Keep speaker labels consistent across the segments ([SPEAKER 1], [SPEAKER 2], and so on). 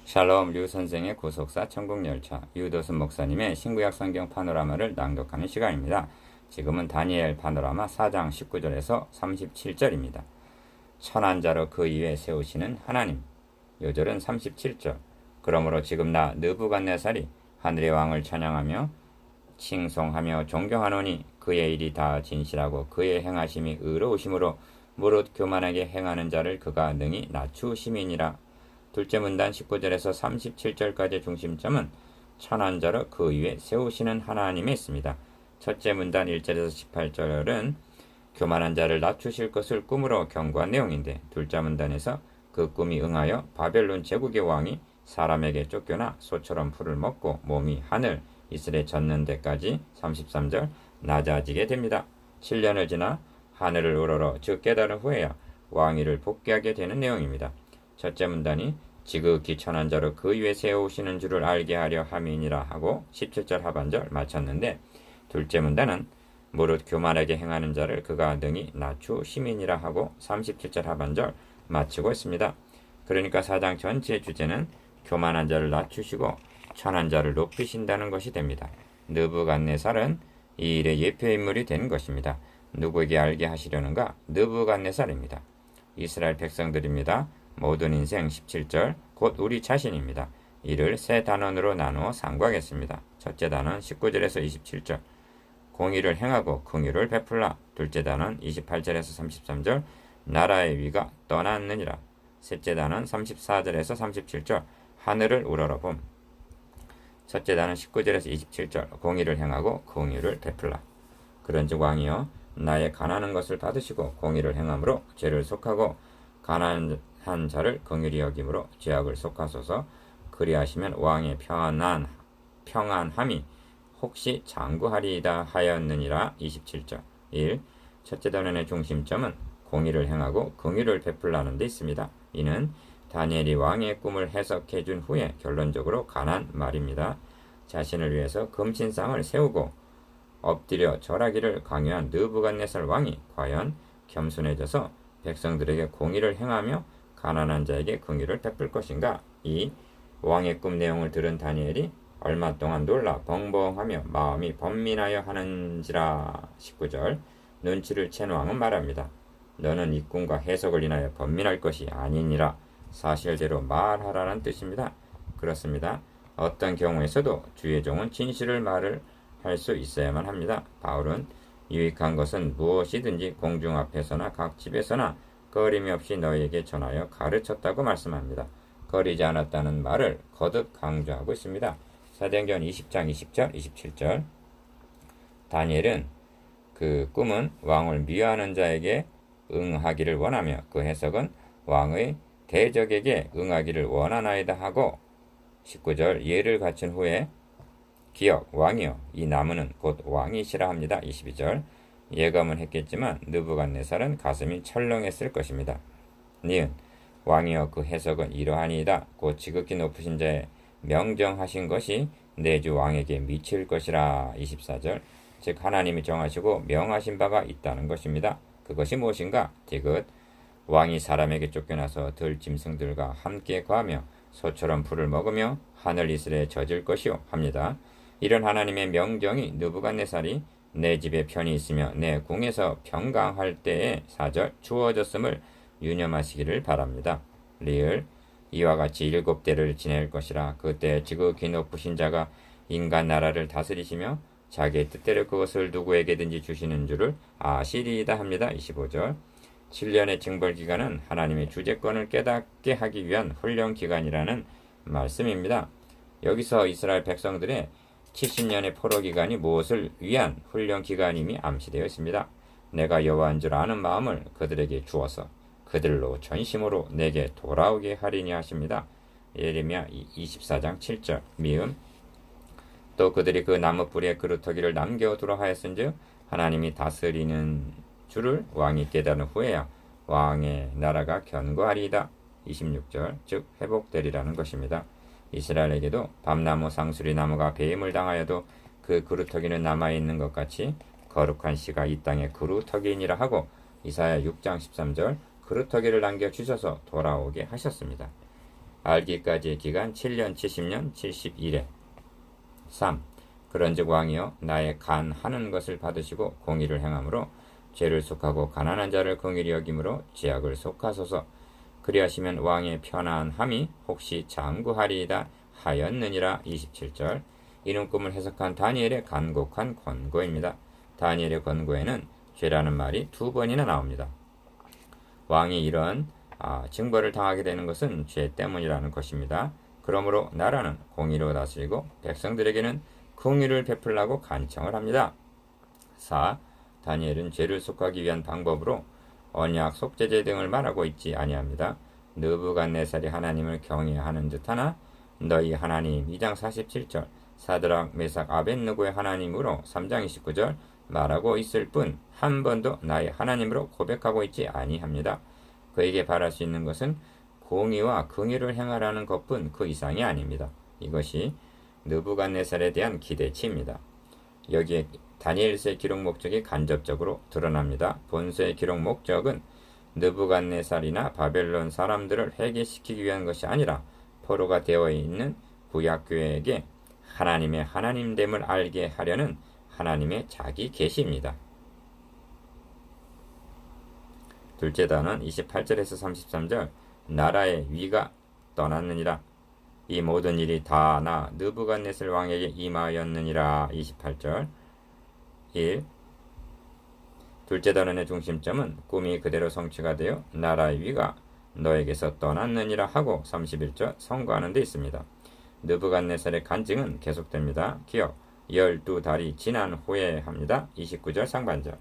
[SPEAKER 1] 샬롬 류 선생의 구속사 천국열차 유도순 목사님의 신구약 성경 파노라마를 낭독하는 시간입니다. 지금은 다니엘 파노라마 4장 19절에서 37절입니다. 천한 자로 그 위에 세우시는 하나님. 요절은 37절. 그러므로 지금 나 느부갓네살이 하늘의 왕을 찬양하며 칭송하며 존경하노니 그의 일이 다 진실하고 그의 행하심이 의로우심으로 무릇 교만하게 행하는 자를 그가 능히 낮추심이니라. 둘째 문단 19절에서 37절까지의 중심점은 천한 자로 그 위에 세우시는 하나님에 있습니다. 첫째 문단 1절에서 18절은 교만한 자를 낮추실 것을 꿈으로 경고한 내용인데, 둘째 문단에서 그 꿈이 응하여 바벨론 제국의 왕이 사람에게 쫓겨나 소처럼 풀을 먹고 몸이 하늘 이슬에 젖는 데까지 33절 낮아지게 됩니다. 7년을 지나 하늘을 우러러 즉 깨달은 후에야 왕위를 복귀하게 되는 내용입니다. 첫째 문단이 지극히 천한 자로 그 위에 세우시는 줄을 알게 하려 함이니라 하고 17절 하반절 마쳤는데, 둘째 문단은 무릇 교만하게 행하는 자를 그가 능히 낮추심이니라 하고 37절 하반절 마치고 있습니다. 그러니까 4장 전체의 주제는 교만한 자를 낮추시고 천한 자를 높이신다는 것이 됩니다. 느부갓네살은 이 일의 예표인물이 된 것입니다. 누구에게 알게 하시려는가? 느부갓네살입니다. 이스라엘 백성들입니다. 모든 인생 17절 곧 우리 자신입니다. 이를 세 단원으로 나누어 상고하겠습니다. 첫째 단원 19절에서 27절 공의를 행하고 긍휼을 베풀라. 둘째 단원 28절에서 33절 나라의 위가 떠났느니라. 셋째 단원 34절에서 37절 하늘을 우러러봄. 첫째 단원 19절에서 27절 공의를 행하고 긍휼을 베풀라. 그런즉 왕이여 나의 가난한 것을 받으시고 공의를 행함으로 죄를 속하고 가난한 자를 긍휼히 여김으로 죄악을 속하소서. 그리하시면 왕의 평안함이 혹시 장구하리이다 하였느니라. 27절 1. 첫째 단원의 중심점은 공의를 행하고 긍휼을 베풀라는 데 있습니다. 이는 다니엘이 왕의 꿈을 해석해 준 후에 결론적으로 관한 말입니다. 자신을 위해서 금신상을 세우고 엎드려 절하기를 강요한 느부갓네살 왕이 과연 겸손해져서 백성들에게 공의를 행하며 가난한 자에게 긍휼을 베풀 것인가? 2. 왕의 꿈 내용을 들은 다니엘이 얼마 동안 놀라 벙벙하며 마음이 번민하여 하는지라. 19절 눈치를 챈 왕은 말합니다. 너는 이 꿈과 해석을 인하여 번민할 것이 아니니라. 사실대로 말하라는 뜻입니다. 그렇습니다. 어떤 경우에서도 주의 종은 진실을 말을 할 수 있어야만 합니다. 바울은 유익한 것은 무엇이든지 공중 앞에서나 각 집에서나 꺼림이 없이 너희에게 전하여 가르쳤다고 말씀합니다. 거리지 않았다는 말을 거듭 강조하고 있습니다. 사도행전 20장 20절 27절 다니엘은 그 꿈은 왕을 미워하는 자에게 응하기를 원하며 그 해석은 왕의 대적에게 응하기를 원하나이다 하고 19절 예를 갖춘 후에 기억 왕이여 이 나무는 곧 왕이시라 합니다. 22절 예감은 했겠지만 느부갓네살은 가슴이 철렁했을 것입니다. 니은 왕이여 그 해석은 이러하니이다. 곧 지극히 높으신 자의 명정하신 것이 내 주 왕에게 미칠 것이라. 24절 즉 하나님이 정하시고 명하신 바가 있다는 것입니다. 그것이 무엇인가? 디귿 왕이 사람에게 쫓겨나서 들 짐승들과 함께 거하며 소처럼 풀을 먹으며 하늘 이슬에 젖을 것이요 합니다. 이런 하나님의 명정이 느부갓네살이 내 집에 편히 있으며 내 궁에서 평강할 때에 4절 주어졌음을 유념하시기를 바랍니다. 리을 이와 같이 7대를 지낼 것이라. 그때 지극히 높으신 자가 인간 나라를 다스리시며 자기의 뜻대로 그것을 누구에게든지 주시는 줄을 아시리이다 합니다. 25절 7년의 징벌기간은 하나님의 주재권을 깨닫게 하기 위한 훈련기간이라는 말씀입니다. 여기서 이스라엘 백성들의 70년의 포로기간이 무엇을 위한 훈련기간임이 암시되어 있습니다. 내가 여호와인 줄 아는 마음을 그들에게 주어서 그들로 전심으로 내게 돌아오게 하리니 하십니다. 예레미야 24장 7절 미음 또 그들이 그 나무 뿌리에 그루터기를 남겨두라 하였은즉 하나님이 다스리는 줄을 왕이 깨달은 후에야 왕의 나라가 견고하리이다. 26절 즉 회복되리라는 것입니다. 이스라엘에게도 밤나무 상수리 나무가 배임을 당하여도 그 그루터기는 남아있는 것 같이 거룩한 씨가 이 땅의 그루터기이니라 하고 이사야 6장 13절 그루터기를 남겨주셔서 돌아오게 하셨습니다. 알기까지의 기간 7년 70년 71회. 3. 그런즉 왕이여 나의 간 하는 것을 받으시고 공의를 행함으로 죄를 속하고 가난한 자를 긍휼히 여김으로 죄악을 속하소서. 그리하시면 왕의 편안함이 혹시 장구하리이다 하였느니라. 27절. 이는 꿈을 해석한 다니엘의 간곡한 권고입니다. 다니엘의 권고에는 죄라는 말이 2번이나 나옵니다. 왕이 이런 징벌을 당하게 되는 것은 죄 때문이라는 것입니다. 그러므로 나라는 공의로 다스리고 백성들에게는 긍휼을 베풀라고 간청을 합니다. 4. 다니엘은 죄를 속하기 위한 방법으로 언약, 속죄제 등을 말하고 있지 아니합니다. 느부갓네살이 하나님을 경외하는 듯하나 너희 하나님 2장 47절, 사드락 메삭 아벳느고의 하나님으로 3장 29절 말하고 있을 뿐 한 번도 나의 하나님으로 고백하고 있지 아니합니다. 그에게 바랄 수 있는 것은 공의와 긍휼을 행하라는 것뿐 그 이상이 아닙니다. 이것이 느부갓네살에 대한 기대치입니다. 여기에 다니엘서의 기록 목적이 간접적으로 드러납니다. 본서의 기록 목적은 느부갓네살이나 바벨론 사람들을 회개시키기 위한 것이 아니라 포로가 되어 있는 구약교회에게 하나님의 하나님됨을 알게 하려는 하나님의 자기 계시입니다. 둘째 단은 28절에서 33절 나라의 위가 떠났느니라. 이 모든 일이 다 나 느부갓네살 왕에게 임하였느니라. 28절 1. 둘째 단원의 중심점은 꿈이 그대로 성취가 되어 나라의 위가 너에게서 떠났느니라 하고 31절 선고하는 데 있습니다. 느부갓네살의 간증은 계속됩니다. 기억 12달이 지난 후에 합니다. 29절 상반절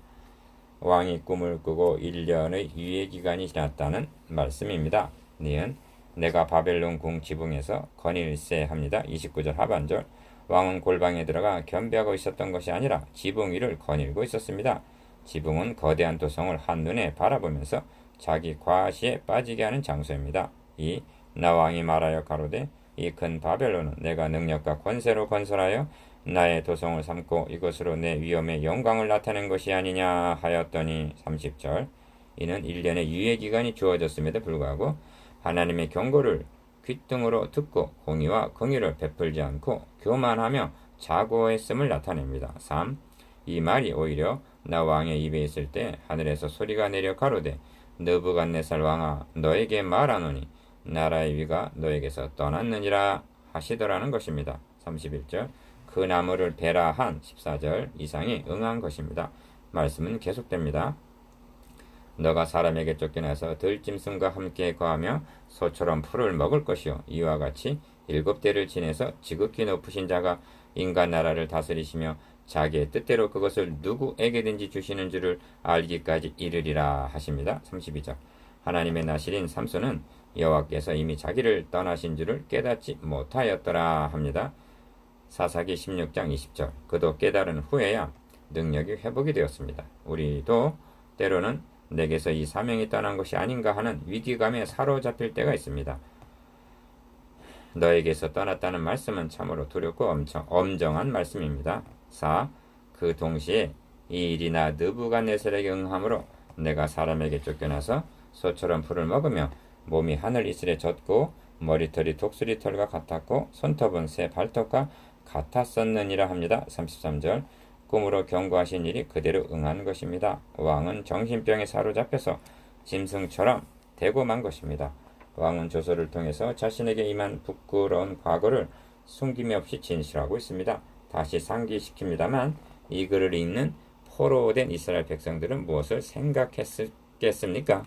[SPEAKER 1] 왕이 꿈을 꾸고 1년의 유예기간이 지났다는 말씀입니다. 니은 내가 바벨론 궁 지붕에서 거닐세 합니다. 29절 하반절 왕은 골방에 들어가 겸비하고 있었던 것이 아니라 지붕 위를 거닐고 있었습니다. 지붕은 거대한 도성을 한눈에 바라보면서 자기 과시에 빠지게 하는 장소입니다. 이 나 왕이 말하여 가로되 이 큰 바벨론은 내가 능력과 권세로 건설하여 나의 도성을 삼고 이것으로 내 위엄의 영광을 나타낸 것이 아니냐 하였더니 30절 이는 1년의 유예기간이 주어졌음에도 불구하고 하나님의 경고를 귓등으로 듣고 공의와 긍휼을 베풀지 않고 교만하며 자고했음을 나타냅니다. 3. 이 말이 오히려 나 왕의 입에 있을 때 하늘에서 소리가 내려 가로되 느부갓네살 왕아 너에게 말하노니 나라의 위가 너에게서 떠났느니라 하시더라는 것입니다. 31절 그 나무를 베라 한 14절 이상이 응한 것입니다. 말씀은 계속됩니다. 너가 사람에게 쫓겨나서 들짐승과 함께 거하며 소처럼 풀을 먹을 것이요 이와 같이 7대를 지내서 지극히 높으신 자가 인간 나라를 다스리시며 자기의 뜻대로 그것을 누구에게든지 주시는 줄을 알기까지 이르리라 하십니다. 32절 하나님의 나실인 삼손은 여호와께서 이미 자기를 떠나신 줄을 깨닫지 못하였더라 합니다. 사사기 16장 20절 그도 깨달은 후에야 능력이 회복이 되었습니다. 우리도 때로는 내게서 이 사명이 떠난 것이 아닌가 하는 위기감에 사로잡힐 때가 있습니다. 너에게서 떠났다는 말씀은 참으로 두렵고 엄정한 말씀입니다. 4. 그 동시에 이 일이 나 느부갓네살에게 응함으로 내가 사람에게 쫓겨나서 소처럼 풀을 먹으며 몸이 하늘 이슬에 젖고 머리털이 독수리 털과 같았고 손톱은 새 발톱과 같았었느니라 합니다. 33절 꿈으로 경고하신 일이 그대로 응한 것입니다. 왕은 정신병에 사로잡혀서 짐승처럼 되고 만 것입니다. 왕은 조서를 통해서 자신에게 임한 부끄러운 과거를 숨김이 없이 진실하고 있습니다. 다시 상기시킵니다만 이 글을 읽는 포로된 이스라엘 백성들은 무엇을 생각했겠습니까?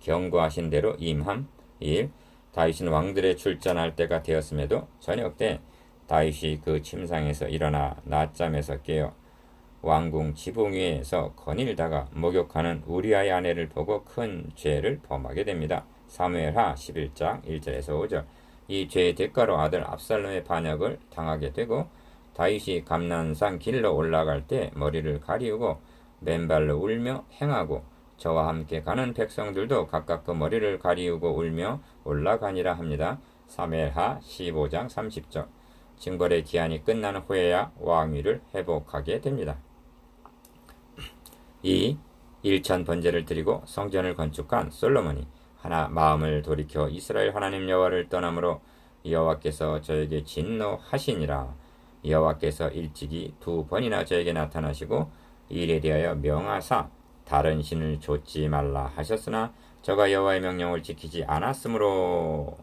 [SPEAKER 1] 경고하신 대로 임함 1. 다윗은 왕들의 출전할 때가 되었음에도 저녁 때 다윗이 그 침상에서 일어나 낮잠에서 깨어 왕궁 지붕 위에서 거닐다가 목욕하는 우리아의 아내를 보고 큰 죄를 범하게 됩니다. 사무엘하 11장 1절에서 5절 이 죄의 대가로 아들 압살롬의 반역을 당하게 되고 다윗이 감난산 길로 올라갈 때 머리를 가리우고 맨발로 울며 행하고 저와 함께 가는 백성들도 각각 그 머리를 가리우고 울며 올라가니라 합니다. 사무엘하 15장 30절 징벌의 기한이 끝난 후에야 왕위를 회복하게 됩니다. 2. 일천 번제를 드리고 성전을 건축한 솔로몬이 하나 마음을 돌이켜 이스라엘 하나님 여호와를 떠남으로 여호와께서 저에게 진노하시니라. 여호와께서 일찍이 2번이나 저에게 나타나시고 일에 대하여 명하사 다른 신을 좇지 말라 하셨으나 저가 여호와의 명령을 지키지 않았으므로.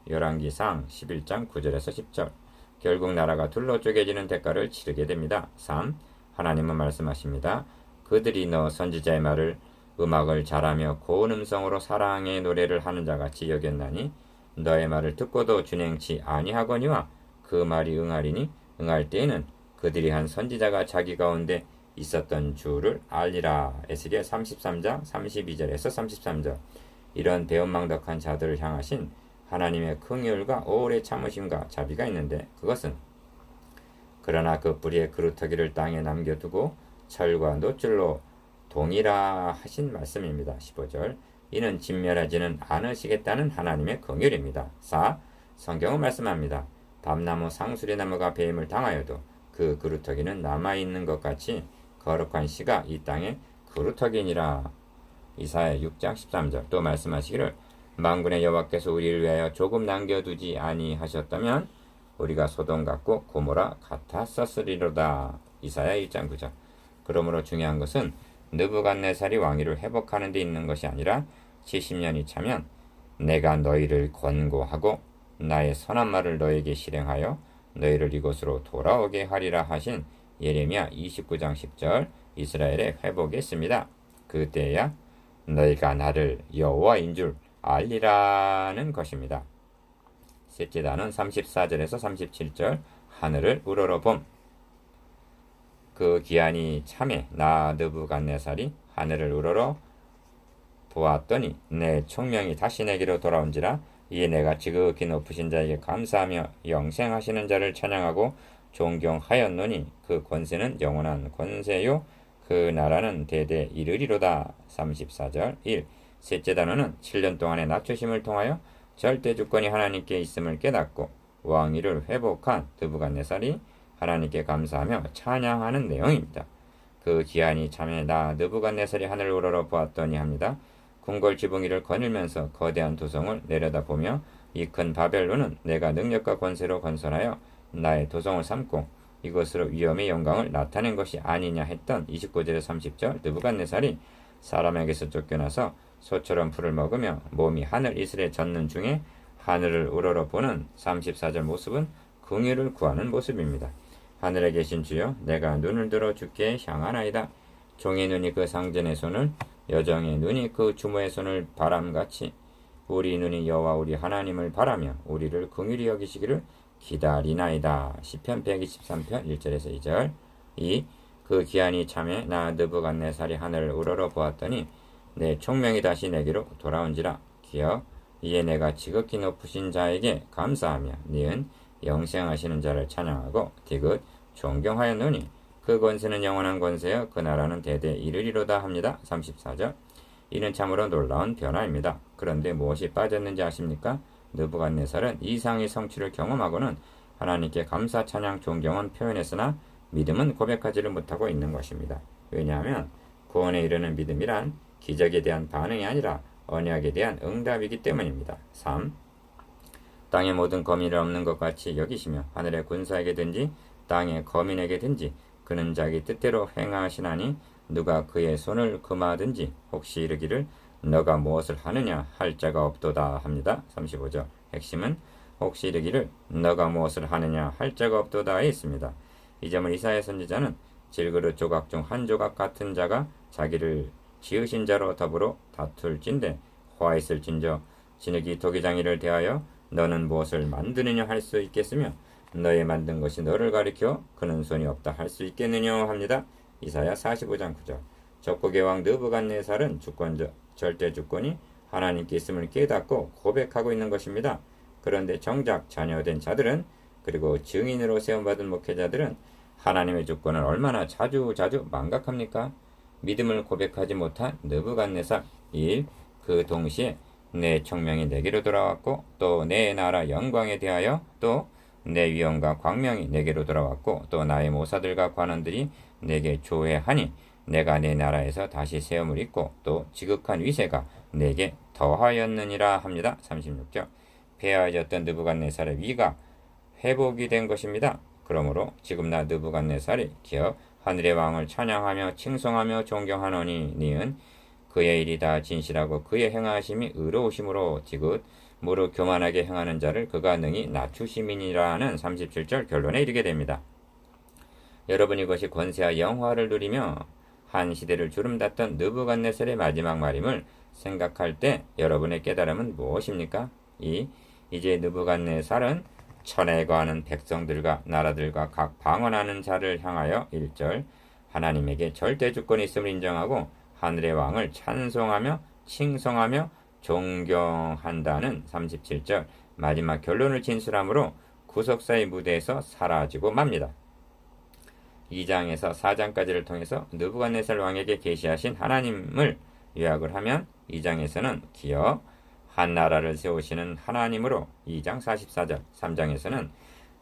[SPEAKER 1] 열왕기상 11장 9절에서 10절. 결국 나라가 둘로 쪼개지는 대가를 치르게 됩니다. 3. 하나님은 말씀하십니다. 그들이 너 선지자의 말을 음악을 잘하며 고운 음성으로 사랑의 노래를 하는 자같이 여겼나니 너의 말을 듣고도 준행치 아니하거니와 그 말이 응하리니 응할 때에는 그들이 한 선지자가 자기 가운데 있었던 줄을 알리라. 에스겔 33장 32절에서 33절. 이런 배은망덕한 자들을 향하신 하나님의 긍휼과 오래 참으심과 자비가 있는데 그것은 그러나 그 뿌리의 그루터기를 땅에 남겨두고 철과 노줄로 동이라 하신 말씀입니다. 15절. 이는 진멸하지는 않으시겠다는 하나님의 긍휼입니다. 4. 성경은 말씀합니다. 밤나무 상수리나무가 배임을 당하여도 그 그루터기는 남아있는 것 같이 거룩한 씨가 이 땅에 그루터기니라. 이사야 6장 13절. 또 말씀하시기를 만군의 여호와께서 우리를 위하여 조금 남겨두지 아니하셨다면 우리가 소돔 같고 고모라 같았었으리로다. 이사야 1장 9절. 그러므로 중요한 것은 느부갓네살이 왕위를 회복하는 데 있는 것이 아니라 70년이 차면 내가 너희를 권고하고 나의 선한 말을 너에게 실행하여 너희를 이곳으로 돌아오게 하리라 하신 예레미야 29장 10절. 이스라엘의 회복이 있습니다. 그때야 너희가 나를 여호와인 줄 알리라는 것입니다. 셋째 단은 34절에서 37절. 하늘을 우러러봄. 그 기한이 참에 나 느부갓네살이 하늘을 우러러 보았더니 내 총명이 다시 내게로 돌아온지라. 이에 내가 지극히 높으신 자에게 감사하며 영생하시는 자를 찬양하고 존경하였노니 그 권세는 영원한 권세요 그 나라는 대대 이르리로다. 34절 1. 셋째 단어는 7년 동안의 낮추심을 통하여 절대 주권이 하나님께 있음을 깨닫고 왕위를 회복한 느부갓네살이 하나님께 감사하며 찬양하는 내용입니다. 그 기한이 참에 나 느부갓네살이 하늘을 우러러 보았더니 합니다. 궁궐 지붕 위를 거닐면서 거대한 도성을 내려다보며 이 큰 바벨론은 내가 능력과 권세로 건설하여 나의 도성을 삼고 이것으로 위엄의 영광을 나타낸 것이 아니냐 했던 29절에 30절. 느부갓네살이 사람에게서 쫓겨나서 소처럼 풀을 먹으며 몸이 하늘 이슬에 젖는 중에 하늘을 우러러 보는 34절 모습은 긍휼을 구하는 모습입니다. 하늘에 계신 주여 내가 눈을 들어 주께 향하나이다. 종의 눈이 그 상전의 손을 여정의 눈이 그 주모의 손을 바람같이 우리 눈이 여호와 우리 하나님을 바라며 우리를 긍휼히 여기시기를 기다리나이다. 시편 123편 1절에서 2절. 2. 그 기한이 참에 나 느부갓네살이 하늘을 우러러 보았더니 내 총명이 다시 내게로 돌아온지라. 기억. 이에 내가 지극히 높으신 자에게 감사하며 니은 영생하시는 자를 찬양하고 디귿 존경하였노니 그 권세는 영원한 권세여 그 나라는 대대 이르리로다 합니다. 34절. 이는 참으로 놀라운 변화입니다. 그런데 무엇이 빠졌는지 아십니까? 느부갓네살은 이상의 성취를 경험하고는 하나님께 감사 찬양 존경은 표현했으나 믿음은 고백하지를 못하고 있는 것입니다. 왜냐하면 구원에 이르는 믿음이란 기적에 대한 반응이 아니라 언약에 대한 응답이기 때문입니다. 3. 땅의 모든 거민을 없는 것 같이 여기시며 하늘의 군사에게든지 땅의 거민에게든지 그는 자기 뜻대로 행하시나니 누가 그의 손을 금하든지 혹시 이르기를 너가 무엇을 하느냐 할 자가 없도다 합니다. 35절. 핵심은 혹시 이르기를 너가 무엇을 하느냐 할 자가 없도다에 있습니다. 이 점을 이사야 선지자는 질그릇 조각 중 한 조각 같은 자가 자기를 지으신 자로 더불어 다툴진대 화 있을진저 진흙이 도기장이를 대하여 너는 무엇을 만드느냐 할 수 있겠으며 너의 만든 것이 너를 가리켜 그는 손이 없다 할 수 있겠느냐 합니다. 이사야 45장 9절. 적국의 왕 느부갓네살은 절대 주권이 하나님께 있음을 깨닫고 고백하고 있는 것입니다. 그런데 정작 자녀된 자들은 그리고 증인으로 세움받은 목회자들은 하나님의 주권을 얼마나 자주 망각합니까? 믿음을 고백하지 못한 느부갓네살. 1. 그 동시에 내 총명이 내게로 돌아왔고 또 내 나라 영광에 대하여 또 내 위엄과 광명이 내게로 돌아왔고 또 나의 모사들과 관원들이 내게 조회하니 내가 내 나라에서 다시 세움을 입고 또 지극한 위세가 내게 더하였느니라 합니다. 36절. 패하여졌던 느부갓네살의 위가 회복이 된 것입니다. 그러므로 지금 나 느부갓네살이 기어 하늘의 왕을 찬양하며 칭송하며 존경하노니 니은 그의 일이 다 진실하고 그의 행하심이 의로우심으로 지긋 무릇 교만하게 행하는 자를 그가 능히 낮추심이니라는 37절 결론에 이르게 됩니다. 여러분 이것이 권세와 영화를 누리며 한 시대를 주름닫던 느부갓네살의 마지막 말임을 생각할 때 여러분의 깨달음은 무엇입니까? 이제 느부갓네살은 천에 거하는 백성들과 나라들과 각 방언하는 자를 향하여 1절 하나님에게 절대 주권이 있음을 인정하고 하늘의 왕을 찬송하며 칭송하며 존경한다는 37절 마지막 결론을 진술함으로 구속사의 무대에서 사라지고 맙니다. 2장에서 4장까지를 통해서 느부갓네살 왕에게 계시하신 하나님을 요약을 하면 2장에서는 기어 한 나라를 세우시는 하나님으로 2장 44절 3장에서는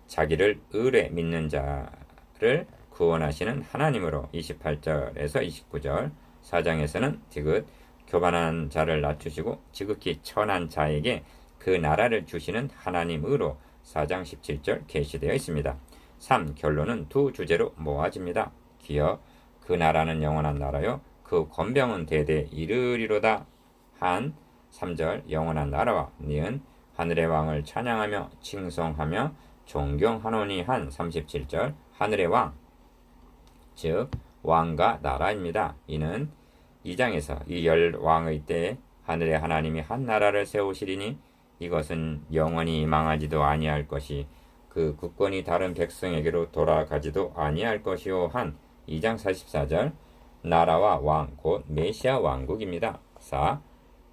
[SPEAKER 1] 자기를 의뢰 믿는 자를 구원하시는 하나님으로 28절에서 29절 4장에서는 디귿 교만한 자를 낮추시고 지극히 천한 자에게 그 나라를 주시는 하나님으로 4장 17절 계시되어 있습니다. 3. 결론은 두 주제로 모아집니다. 기어 그 나라는 영원한 나라요 그 권병은 대대 이르리로다 한 3절 영원한 나라와 니은 하늘의 왕을 찬양하며 칭송하며 존경하노니 한 37절 하늘의 왕 즉 왕과 나라입니다. 이는 2장에서 이 열 왕의 때에 하늘의 하나님이 한 나라를 세우시리니 이것은 영원히 망하지도 아니할 것이 그 국권이 다른 백성에게로 돌아가지도 아니할 것이요 한 2장 44절 나라와 왕 곧 메시아 왕국입니다. 4.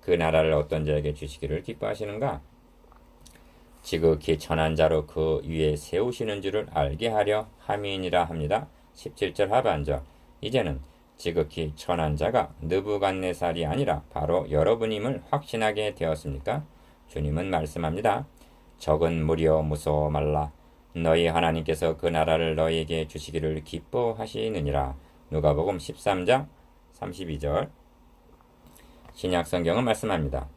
[SPEAKER 1] 그 나라를 어떤 자에게 주시기를 기뻐하시는가? 지극히 천한 자로 그 위에 세우시는 줄을 알게 하려 함이니라 합니다. 17절 하반절 이제는 지극히 천한 자가 느부갓네살이 아니라 바로 여러분임을 확신하게 되었습니까? 주님은 말씀합니다. 적은 무리여 무서워 말라. 너희 하나님께서 그 나라를 너희에게 주시기를 기뻐하시느니라. 누가복음 13장 32절 신약성경은 말씀합니다.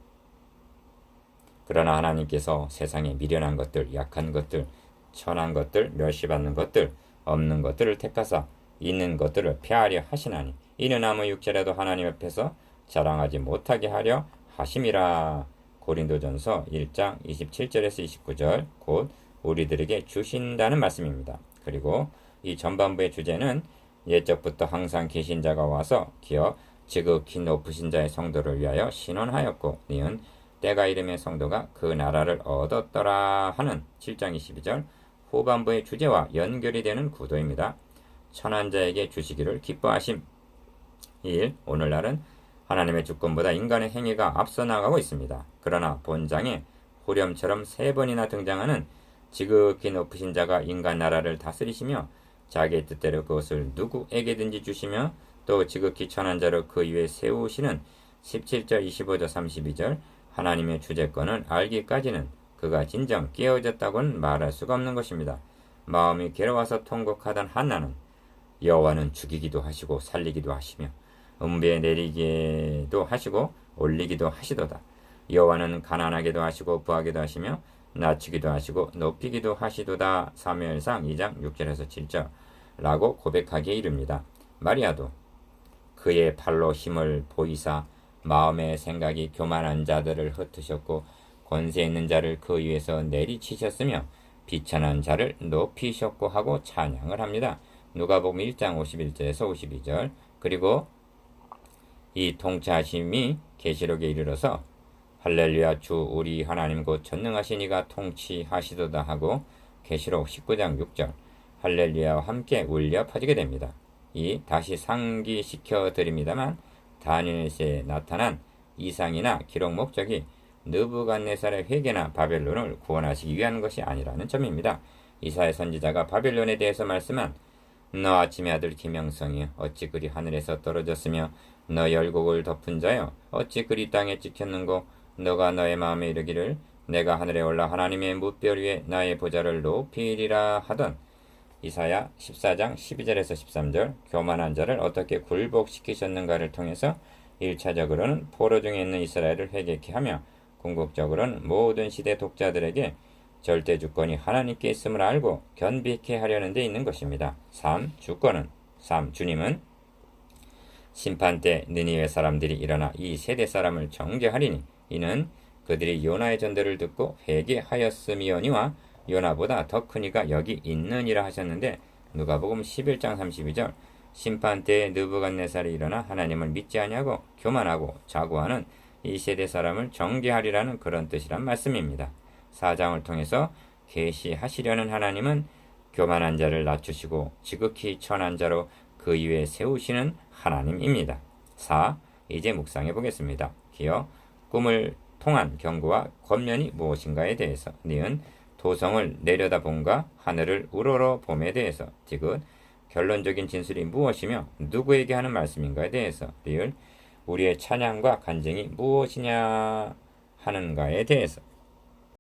[SPEAKER 1] 그러나 하나님께서 세상에 미련한 것들, 약한 것들, 천한 것들, 멸시받는 것들, 없는 것들을 택하사 있는 것들을 폐하려 하시나니 이는 아무 육체라도 하나님 앞에서 자랑하지 못하게 하려 하심이라. 고린도전서 1장 27절에서 29절 곧 우리들에게 주신다는 말씀입니다. 그리고 이 전반부의 주제는 옛적부터 항상 계신 자가 와서 기어 지극히 높으신 자의 성도를 위하여 신원하였고 니은 때가 이름의 성도가 그 나라를 얻었더라 하는 7장 22절 후반부의 주제와 연결이 되는 구도입니다. 천한 자에게 주시기를 기뻐하심 1. 오늘날은 하나님의 주권보다 인간의 행위가 앞서 나가고 있습니다. 그러나 본장에 후렴처럼 3번이나 등장하는 지극히 높으신 자가 인간 나라를 다스리시며 자기의 뜻대로 그것을 누구에게든지 주시며 또 지극히 천한 자로 그 위에 세우시는 17절 25절 32절 하나님의 주재권을 알기까지는 그가 진정 깨어졌다고는 말할 수가 없는 것입니다. 마음이 괴로워서 통곡하던 한나는 여호와는 죽이기도 하시고 살리기도 하시며 음배 내리기도 하시고 올리기도 하시도다. 여호와는 가난하게도 하시고 부하게도 하시며 낮추기도 하시고 높이기도 하시도다. 사무엘상 2장 6절에서 7절 라고 고백하기에 이릅니다. 마리아도 그의 팔로 힘을 보이사 마음의 생각이 교만한 자들을 흩으셨고 권세 있는 자를 그 위에서 내리치셨으며 비천한 자를 높이셨고 하고 찬양을 합니다. 누가복음 1장 51절에서 52절 그리고 이 통치하심이 계시록에 이르러서 할렐루야 주 우리 하나님 곧 전능하신 이가 통치하시도다 하고 계시록 19장 6절 할렐루야와 함께 울려 퍼지게 됩니다. 이 다시 상기시켜 드립니다만 다니엘서에 나타난 이상이나 기록 목적이 느부갓네살의 회개나 바벨론을 구원하시기 위한 것이 아니라는 점입니다. 이사야 선지자가 바벨론에 대해서 말씀한 너 아침의 아들 김영성이 어찌 그리 하늘에서 떨어졌으며 너 열국을 덮은 자여 어찌 그리 땅에 찍혔는고 너가 너의 마음에 이르기를 내가 하늘에 올라 하나님의 뭇별 위에 나의 보좌를 높이리라 하던 이사야 14장 12절에서 13절 교만한 자를 어떻게 굴복시키셨는가를 통해서 1차적으로는 포로 중에 있는 이스라엘을 회개케 하며 궁극적으로는 모든 시대 독자들에게 절대 주권이 하나님께 있음을 알고 견비케 하려는 데 있는 것입니다. 3. 주권은 3. 주님은 심판 때 느니웨 사람들이 일어나 이 세대 사람을 정죄하리니 이는 그들이 요나의 전도를 듣고 회개하였음이오니와 요나보다 더 큰 이가 여기 있느니라 하셨는데 누가복음 11장 32절 심판 때에 느부갓네살이 일어나 하나님을 믿지 아니하고 교만하고 자고하는 이 세대 사람을 정죄하리라는 그런 뜻이란 말씀입니다. 4장을 통해서 계시하시려는 하나님은 교만한 자를 낮추시고 지극히 천한 자로 그 위에 세우시는 하나님입니다. 4. 이제 묵상해 보겠습니다. 기어 꿈을 통한 경고와 권면이 무엇인가에 대해서 니은 도성을 내려다봄과 하늘을 우러러 봄에 대해서 디귿 결론적인 진술이 무엇이며 누구에게 하는 말씀인가에 대해서 리을 우리의 찬양과 간증이 무엇이냐 하는가에 대해서